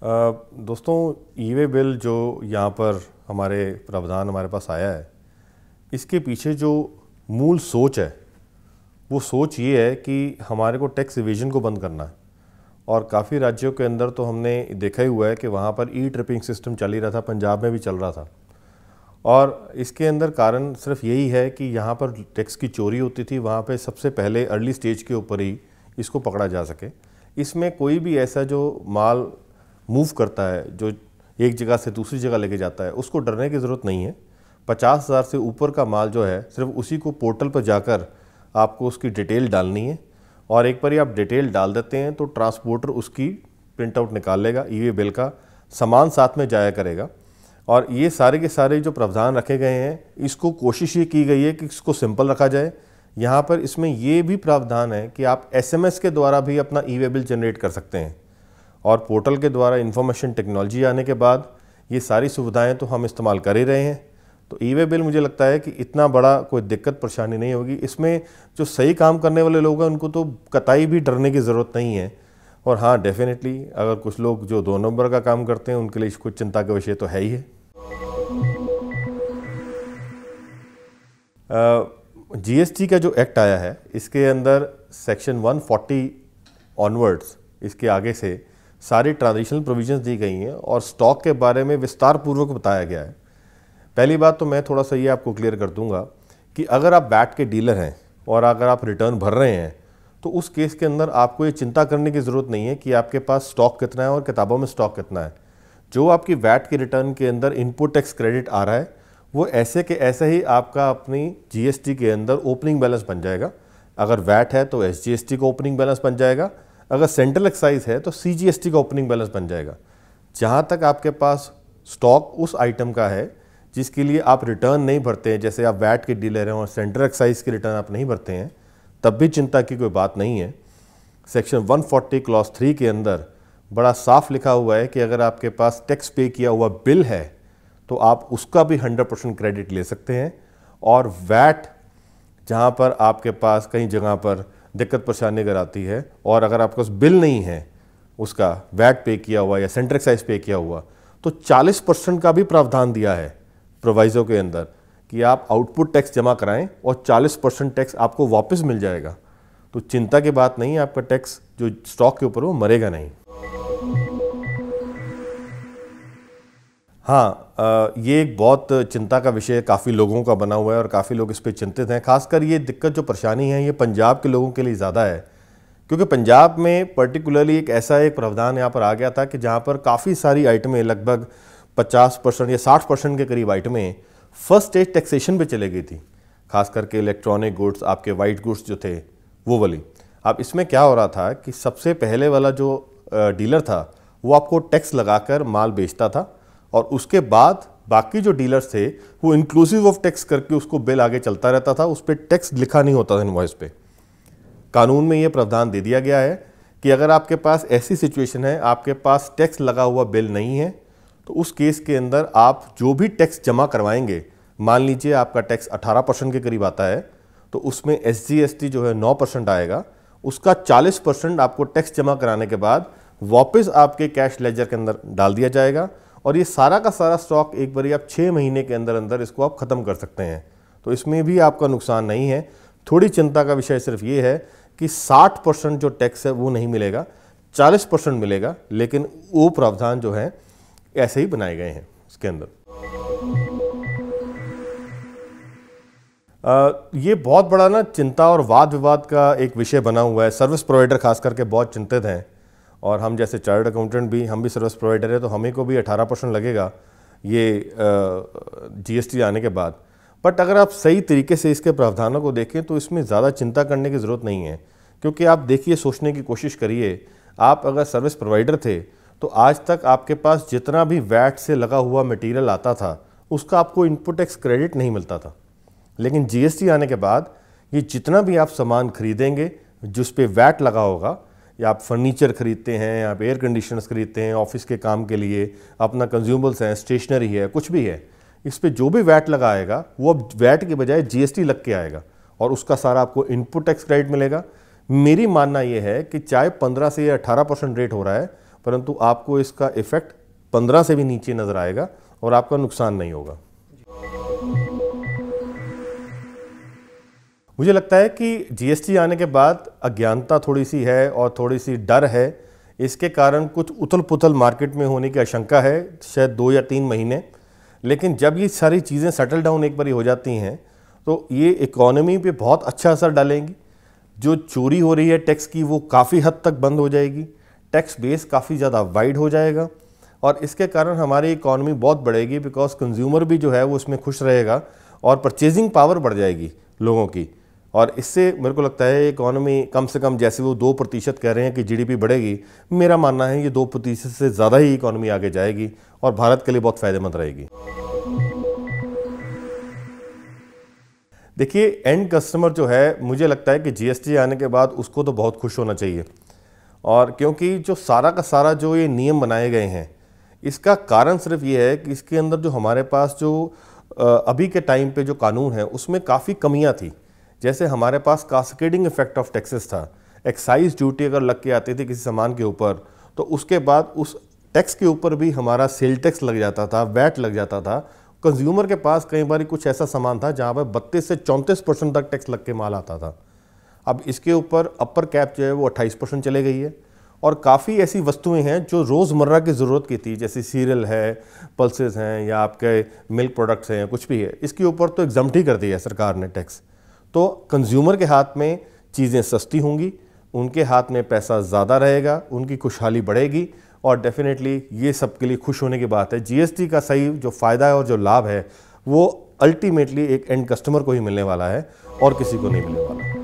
दोस्तों, ई way bill जो यहाँ पर हमारे प्रावधान हमारे पास आया है, इसके पीछे जो मूल सोच है वो सोच ये है कि हमारे को टैक्स इवेजन को बंद करना है। और काफ़ी राज्यों के अंदर तो हमने देखा ही हुआ है कि वहाँ पर ई ट्रिपिंग सिस्टम चल ही रहा था, पंजाब में भी चल रहा था। और इसके अंदर कारण सिर्फ यही है कि यहाँ पर टैक्स की चोरी होती थी, वहाँ पे सबसे पहले अर्ली स्टेज के ऊपर ही इसको पकड़ा जा सके। इसमें कोई भी ऐसा जो माल मूव करता है, जो एक जगह से दूसरी जगह लेके जाता है, उसको डरने की ज़रूरत नहीं है। 50,000 से ऊपर का माल जो है, सिर्फ उसी को पोर्टल पर जाकर आपको उसकी डिटेल डालनी है, और एक बार ही आप डिटेल डाल देते हैं तो ट्रांसपोर्टर उसकी प्रिंट आउट निकाल लेगा, ई वे बिल का सामान साथ में जाया करेगा। और ये सारे के सारे जो प्रावधान रखे गए हैं, इसको कोशिश ये की गई है कि इसको सिंपल रखा जाए। यहाँ पर इसमें ये भी प्रावधान है कि आप SMS के द्वारा भी अपना ई वे बिल जनरेट कर सकते हैं, और पोर्टल के द्वारा इंफॉर्मेशन टेक्नोलॉजी आने के बाद ये सारी सुविधाएं तो हम इस्तेमाल कर ही रहे हैं। तो ई वे बिल मुझे लगता है कि इतना बड़ा कोई दिक्कत परेशानी नहीं होगी। इसमें जो सही काम करने वाले लोग हैं उनको तो कतई भी डरने की ज़रूरत नहीं है। और हाँ, डेफिनेटली अगर कुछ लोग जो 2 नंबर का काम करते हैं उनके लिए कुछ चिंता का विषय तो है ही है। GST का जो एक्ट आया है, इसके अंदर सेक्शन 140 ऑनवर्ड्स, इसके आगे से सारी ट्रांजिशनल प्रोविजंस दी गई हैं और स्टॉक के बारे में विस्तार पूर्वक बताया गया है। पहली बात तो मैं थोड़ा सा ये आपको क्लियर कर दूंगा कि अगर आप बैट के डीलर हैं और अगर आप रिटर्न भर रहे हैं, तो उस केस के अंदर आपको ये चिंता करने की ज़रूरत नहीं है कि आपके पास स्टॉक कितना है और किताबों में स्टॉक कितना है। जो आपकी वैट के रिटर्न के अंदर इनपुट टैक्स क्रेडिट आ रहा है, वो ऐसे के ऐसे ही आपका अपनी GST के अंदर ओपनिंग बैलेंस बन जाएगा। अगर वैट है तो SGST का ओपनिंग बैलेंस बन जाएगा, अगर सेंट्रल एक्साइज है तो CGST का ओपनिंग बैलेंस बन जाएगा। जहाँ तक आपके पास स्टॉक उस आइटम का है जिसके लिए आप रिटर्न नहीं भरते हैं, जैसे आप वैट के डीलर हैं और सेंट्रल एक्साइज के रिटर्न आप नहीं भरते हैं, तब भी चिंता की कोई बात नहीं है। सेक्शन 140 क्लॉज 3 के अंदर बड़ा साफ लिखा हुआ है कि अगर आपके पास टैक्स पे किया हुआ बिल है तो आप उसका भी 100% क्रेडिट ले सकते हैं। और वैट जहाँ पर आपके पास कई जगह पर दिक्कत परेशानी अगर आती है और अगर आपके पास बिल नहीं है उसका वैट पे किया हुआ या सेंट्रल एक्साइज पे किया हुआ, तो 40% का भी प्रावधान दिया है प्रोवाइजो के अंदर कि आप आउटपुट टैक्स जमा कराएं और 40% टैक्स आपको वापस मिल जाएगा। तो चिंता की बात नहीं है, आपका टैक्स जो स्टॉक के ऊपर वो मरेगा नहीं। हाँ, ये एक बहुत चिंता का विषय काफ़ी लोगों का बना हुआ है और काफ़ी लोग इस पर चिंतित हैं। खासकर ये दिक्कत जो परेशानी है ये पंजाब के लोगों के लिए ज़्यादा है, क्योंकि पंजाब में पर्टिकुलरली एक ऐसा एक प्रावधान यहाँ पर आ गया था कि जहाँ पर काफ़ी सारी आइटमें, लगभग 50% या 60% के करीब आइटमें फर्स्ट स्टेज टैक्सेशन पे चले गई थी। खास करके इलेक्ट्रॉनिक गुड्स, आपके वाइट गुड्स जो थे वो वाली। अब इसमें क्या हो रहा था कि सबसे पहले वाला जो डीलर था वो आपको टैक्स लगाकर माल बेचता था, और उसके बाद बाकी जो डीलर्स थे वो इंक्लूसिव ऑफ टैक्स करके उसको बिल आगे चलता रहता था, उस पर टैक्स लिखा नहीं होता था इनवॉइस पे। कानून में ये प्रावधान दे दिया गया है कि अगर आपके पास ऐसी सिचुएशन है, आपके पास टैक्स लगा हुआ बिल नहीं है, तो उस केस के अंदर आप जो भी टैक्स जमा करवाएंगे, मान लीजिए आपका टैक्स 18% के करीब आता है, तो उसमें SGST जो है 9% आएगा, उसका 40% आपको टैक्स जमा कराने के बाद वापस आपके कैश लेजर के अंदर डाल दिया जाएगा। और ये सारा का सारा स्टॉक एक बार आप 6 महीने के अंदर अंदर इसको आप ख़त्म कर सकते हैं। तो इसमें भी आपका नुकसान नहीं है। थोड़ी चिंता का विषय सिर्फ ये है कि 60% जो टैक्स है वो नहीं मिलेगा, 40% मिलेगा, लेकिन वो प्रावधान जो है ऐसे ही बनाए गए हैं इसके अंदर। ये बहुत बड़ा ना चिंता और वाद विवाद का एक विषय बना हुआ है। सर्विस प्रोवाइडर खास करके बहुत चिंतित हैं, और हम जैसे चार्टर्ड अकाउंटेंट भी, हम भी सर्विस प्रोवाइडर है, तो हमें को भी 18% लगेगा ये GST आने के बाद। बट अगर आप सही तरीके से इसके प्रावधानों को देखें तो इसमें ज़्यादा चिंता करने की ज़रूरत नहीं है। क्योंकि आप देखिए, सोचने की कोशिश करिए, आप अगर सर्विस प्रोवाइडर थे तो आज तक आपके पास जितना भी वैट से लगा हुआ मटेरियल आता था उसका आपको इनपुट टैक्स क्रेडिट नहीं मिलता था। लेकिन GST आने के बाद ये जितना भी आप सामान खरीदेंगे जिस पे वैट लगा होगा, या आप फर्नीचर खरीदते हैं, आप एयर कंडीशनर्स खरीदते हैं ऑफिस के काम के लिए, अपना कंज्यूमर्स हैं, स्टेशनरी है, कुछ भी है, इस पे जो भी वैट लगा आएगा वो अब वैट के बजाय GST लग के आएगा और उसका सारा आपको इनपुट टैक्स क्रेडिट मिलेगा। मेरी मानना ये है कि चाहे 15 से या 18% रेट हो रहा है, परंतु आपको इसका इफेक्ट 15 से भी नीचे नज़र आएगा और आपका नुकसान नहीं होगा। मुझे लगता है कि जीएसटी आने के बाद अज्ञानता थोड़ी सी है और थोड़ी सी डर है। इसके कारण कुछ उथल पुथल मार्केट में होने की आशंका है, शायद 2 या 3 महीने। लेकिन जब ये सारी चीज़ें सेटल डाउन एक बार हो जाती हैं तो ये इकॉनमी पे बहुत अच्छा असर डालेंगी। जो चोरी हो रही है टैक्स की वो काफ़ी हद तक बंद हो जाएगी, टैक्स बेस काफ़ी ज़्यादा वाइड हो जाएगा और इसके कारण हमारी इकॉनमी बहुत बढ़ेगी, बिकॉज कंज्यूमर भी जो है वो उसमें खुश रहेगा और परचेजिंग पावर बढ़ जाएगी लोगों की। और इससे मेरे को लगता है इकॉनमी कम से कम, जैसे वो 2% कह रहे हैं कि जीडीपी बढ़ेगी, मेरा मानना है ये 2% से ज़्यादा ही इकॉनमी आगे जाएगी और भारत के लिए बहुत फ़ायदेमंद रहेगी। देखिए, एंड कस्टमर जो है, मुझे लगता है कि जीएसटी आने के बाद उसको तो बहुत खुश होना चाहिए। और क्योंकि जो सारा का सारा जो ये नियम बनाए गए हैं, इसका कारण सिर्फ ये है कि इसके अंदर जो हमारे पास जो अभी के टाइम पे जो कानून है उसमें काफ़ी कमियां थी। जैसे हमारे पास कास्केडिंग इफेक्ट ऑफ टैक्सेस था। एक्साइज ड्यूटी अगर लग के आती थी किसी सामान के ऊपर तो उसके बाद उस टैक्स के ऊपर भी हमारा सेल टैक्स लग जाता था, वैट लग जाता था। कंज्यूमर के पास कई बार कुछ ऐसा सामान था जहाँ पर 32 से 34% तक टैक्स लग के माल आता था। अब इसके ऊपर अपर कैप जो है वो 28% चले गई है। और काफ़ी ऐसी वस्तुएं हैं जो रोज़मर्रा की ज़रूरत की थी, जैसे सीरियल है, पल्सेस हैं या आपके मिल्क प्रोडक्ट्स हैं, कुछ भी है, इसके ऊपर तो एग्जम्प्ट ही कर दिया है सरकार ने टैक्स। तो कंज्यूमर के हाथ में चीज़ें सस्ती होंगी, उनके हाथ में पैसा ज़्यादा रहेगा, उनकी खुशहाली बढ़ेगी और डेफिनेटली ये सबके लिए खुश होने की बात है। जीएसटी का सही जो फ़ायदा है और जो लाभ है वो अल्टीमेटली एक एंड कस्टमर को ही मिलने वाला है और किसी को नहीं मिलने वाला।